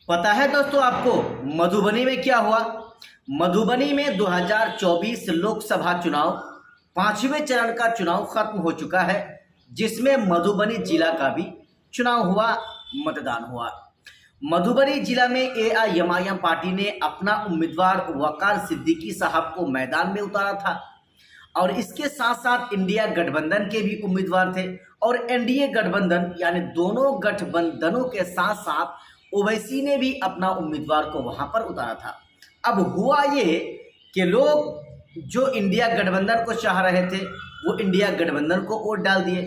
पता है दोस्तों आपको मधुबनी में क्या हुआ? मधुबनी में 2024 लोकसभा चुनाव पांचवें चरण का चुनाव खत्म हो चुका है, जिसमें मधुबनी जिला का भी चुनाव हुआ, मतदान हुआ। मधुबनी जिला में एआईएमआईएम पार्टी ने अपना उम्मीदवार वकार सिद्दीकी साहब को मैदान में उतारा था और इसके साथ साथ इंडिया गठबंधन के भी उम्मीदवार थे और एनडीए गठबंधन यानी दोनों गठबंधनों के साथ साथ ओवैसी ने भी अपना उम्मीदवार को वहां पर उतारा था। अब हुआ ये कि लोग जो इंडिया गठबंधन को चाह रहे थे वो इंडिया गठबंधन को वोट डाल दिए,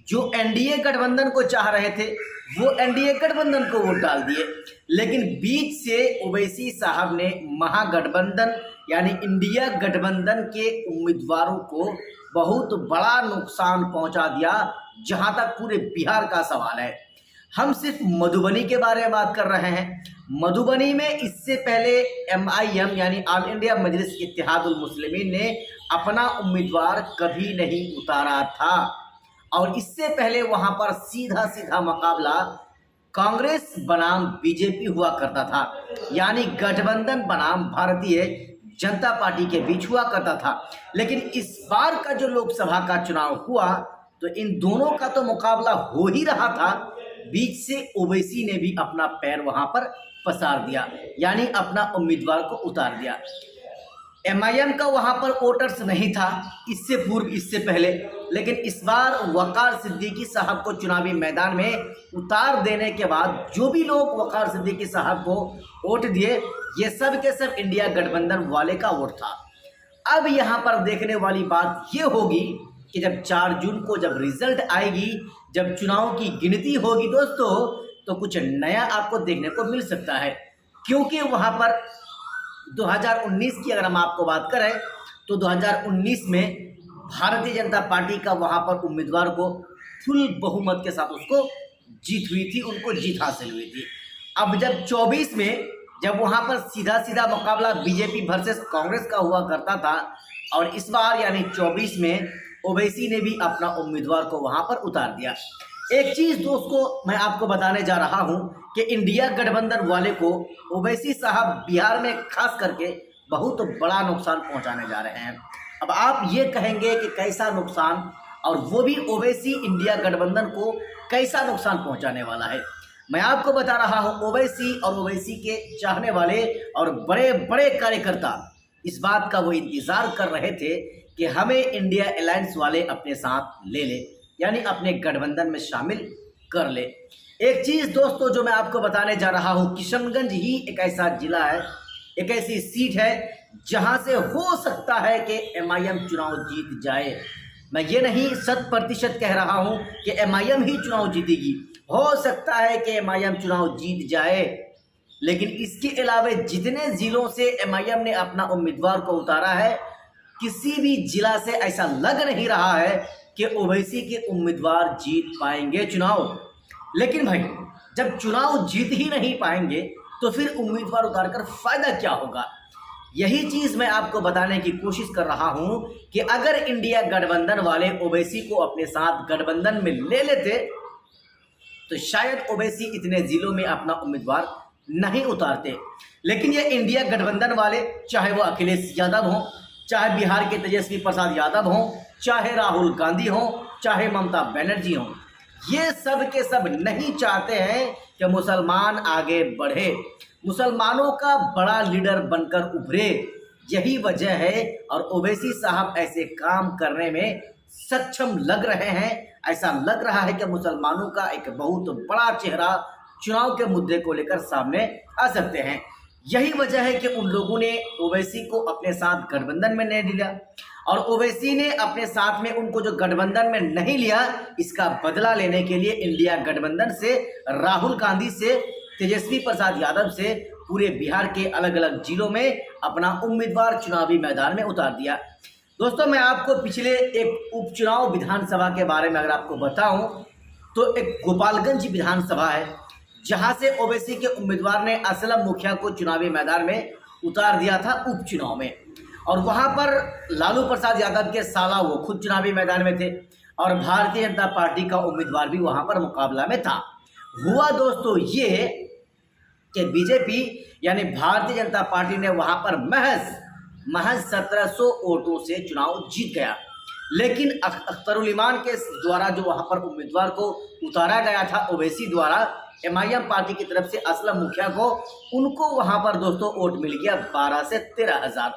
जो एनडीए गठबंधन को चाह रहे थे वो एनडीए गठबंधन को वोट डाल दिए। लेकिन बीच से ओवैसी साहब ने महागठबंधन यानी इंडिया गठबंधन के उम्मीदवारों को बहुत बड़ा नुकसान पहुंचा दिया। जहां तक पूरे बिहार का सवाल है, हम सिर्फ मधुबनी के बारे में बात कर रहे हैं। मधुबनी में इससे पहले एमआईएम यानी ऑल इंडिया मजलिस इत्तेहादुल मुस्लिमीन ने अपना उम्मीदवार कभी नहीं उतारा था और इससे पहले वहां पर सीधा सीधा मुकाबला कांग्रेस बनाम बीजेपी हुआ करता था, यानी गठबंधन बनाम भारतीय जनता पार्टी के बीच हुआ करता था। लेकिन इस बार का जो लोकसभा का चुनाव हुआ तो इन दोनों का तो मुकाबला हो ही रहा था, बीच से ओवैसी ने भी अपना पैर वहां पर पसार दिया, यानी अपना उम्मीदवार को उतार दिया। एमआईएम का वहां पर वोटर्स नहीं था इससे पूर्व, इससे पहले, लेकिन इस बार वकार सिद्दीकी साहब को चुनावी मैदान में उतार देने के बाद जो भी लोग वकार सिद्दीकी साहब को वोट दिए ये सब के सब इंडिया गठबंधन वाले का वोट था। अब यहां पर देखने वाली बात ये होगी कि जब 4 जून को जब रिजल्ट आएगी, जब चुनाव की गिनती होगी दोस्तों, तो कुछ नया आपको देखने को मिल सकता है। क्योंकि वहां पर 2019 की अगर हम आपको बात करें तो 2019 में भारतीय जनता पार्टी का वहां पर उम्मीदवार को फुल बहुमत के साथ उसको जीत हुई थी, उनको जीत हासिल हुई थी। अब जब 24 में जब वहां पर सीधा सीधा मुकाबला बीजेपी वर्सेस कांग्रेस का हुआ करता था और इस बार यानी 24 में ओवैसी ने भी अपना उम्मीदवार को वहां पर उतार दिया। एक चीज दोस्तों मैं आपको बताने जा रहा हूं कि इंडिया गठबंधन वाले को ओवैसी साहब बिहार में खास करके बहुत बड़ा नुकसान पहुंचाने जा रहे हैं। अब आप ये कहेंगे कि कैसा नुकसान, और वो भी ओवैसी इंडिया गठबंधन को कैसा नुकसान पहुंचाने वाला है। मैं आपको बता रहा हूं, ओवैसी और ओवैसी के चाहने वाले और बड़े बड़े कार्यकर्ता इस बात का वो इंतजार कर रहे थे कि हमें इंडिया अलायंस वाले अपने साथ ले ले, यानी अपने गठबंधन में शामिल कर ले। एक चीज दोस्तों जो मैं आपको बताने जा रहा हूं, किशनगंज ही एक ऐसा जिला है, एक ऐसी सीट है जहां से हो सकता है कि एमआईएम चुनाव जीत जाए। मैं ये नहीं 100% कह रहा हूं कि एमआईएम ही चुनाव जीतेगी, हो सकता है कि एमआईएम चुनाव जीत जाए, लेकिन इसके अलावा जितने जिलों से एमआईएम ने अपना उम्मीदवार को उतारा है, किसी भी जिला से ऐसा लग नहीं रहा है कि ओवैसी के उम्मीदवार जीत पाएंगे चुनाव। लेकिन भाई जब चुनाव जीत ही नहीं पाएंगे तो फिर उम्मीदवार उतारकर फायदा क्या होगा? यही चीज मैं आपको बताने की कोशिश कर रहा हूं कि अगर इंडिया गठबंधन वाले ओवैसी को अपने साथ गठबंधन में ले लेते तो शायद ओवैसी इतने जिलों में अपना उम्मीदवार नहीं उतारते। लेकिन ये इंडिया गठबंधन वाले, चाहे वो अखिलेश यादव हों, चाहे बिहार के तेजस्वी प्रसाद यादव हों, चाहे राहुल गांधी हों, चाहे ममता बनर्जी हों, ये सब के सब नहीं चाहते हैं कि मुसलमान आगे बढ़े, मुसलमानों का बड़ा लीडर बनकर उभरे। यही वजह है और ओवैसी साहब ऐसे काम करने में सक्षम लग रहे हैं। ऐसा लग रहा है कि मुसलमानों का एक बहुत बड़ा चेहरा चुनाव के मुद्दे को लेकर सामने आ सकते हैं। यही वजह है कि उन लोगों ने ओवैसी को अपने साथ गठबंधन में नहीं लिया और ओवैसी ने अपने साथ में उनको जो गठबंधन में नहीं लिया, इसका बदला लेने के लिए इंडिया गठबंधन से, राहुल गांधी से, तेजस्वी प्रसाद यादव से पूरे बिहार के अलग अलग जिलों में अपना उम्मीदवार चुनावी मैदान में उतार दिया। दोस्तों मैं आपको पिछले एक उपचुनाव विधानसभा के बारे में अगर आपको बताऊं तो एक गोपालगंज विधानसभा है जहां से ओवैसी के उम्मीदवार ने असलम मुखिया को चुनावी मैदान में उतार दिया था उपचुनाव में, और वहां पर लालू प्रसाद यादव के साला वो खुद चुनावी मैदान में थे और भारतीय जनता पार्टी का उम्मीदवार भी वहां पर मुकाबला में था। हुआ दोस्तों ये कि बीजेपी यानी भारतीय जनता पार्टी ने वहां पर महज 1700 वोटों से चुनाव जीत गया। लेकिन अख्तरुल ईमान के द्वारा जो वहां पर उम्मीदवार को उतारा गया था ओवैसी द्वारा, एमआईएम पार्टी की तरफ से असलम मुखिया को, उनको वहां पर दोस्तों वोट मिल गया 12 से 13 हजार।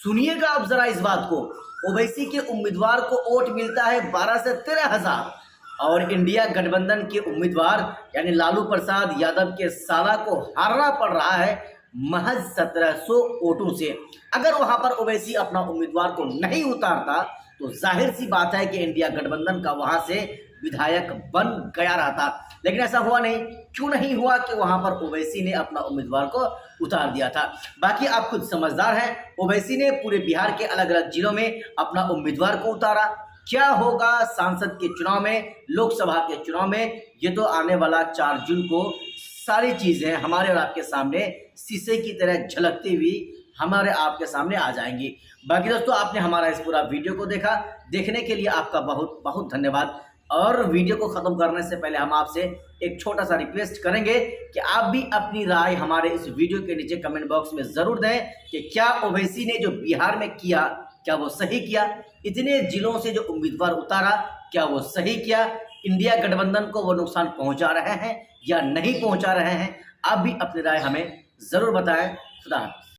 सुनिएगा आप जरा इस बात को, ओवैसी के उम्मीदवार को वोट मिलता है 12 से 13 हजार और इंडिया गठबंधन के उम्मीदवार यानी लालू प्रसाद यादव के साला को हारना पड़ रहा है महज 1700 वोटों से। अगर वहां पर ओवैसी अपना उम्मीदवार को नहीं उतारता तो जाहिर सी बात है कि इंडिया गठबंधन का वहां से विधायक बन गया रहता, लेकिन ऐसा हुआ नहीं। क्यों नहीं हुआ कि वहां पर ओवैसी ने अपना उम्मीदवार को उतार दिया था। बाकी आप खुद समझदार हैं, ओवैसी ने पूरे बिहार के अलग अलग जिलों में अपना उम्मीदवार को उतारा। क्या होगा सांसद के चुनाव में, लोकसभा के चुनाव में, ये तो आने वाला 4 जून को सारी चीजें हमारे और आपके सामने शीशे की तरह झलकती हुई हमारे आपके सामने आ जाएंगी। बाकी दोस्तों, आपने हमारा इस पूरा वीडियो को देखा, देखने के लिए आपका बहुत बहुत धन्यवाद। और वीडियो को ख़त्म करने से पहले हम आपसे एक छोटा सा रिक्वेस्ट करेंगे कि आप भी अपनी राय हमारे इस वीडियो के नीचे कमेंट बॉक्स में ज़रूर दें कि क्या ओवैसी ने जो बिहार में किया क्या वो सही किया, इतने जिलों से जो उम्मीदवार उतारा क्या वो सही किया, इंडिया गठबंधन को वो नुकसान पहुंचा रहे हैं या नहीं पहुंचा रहे हैं। आप भी अपनी राय हमें ज़रूर बताएं। खुदा हाफिज़।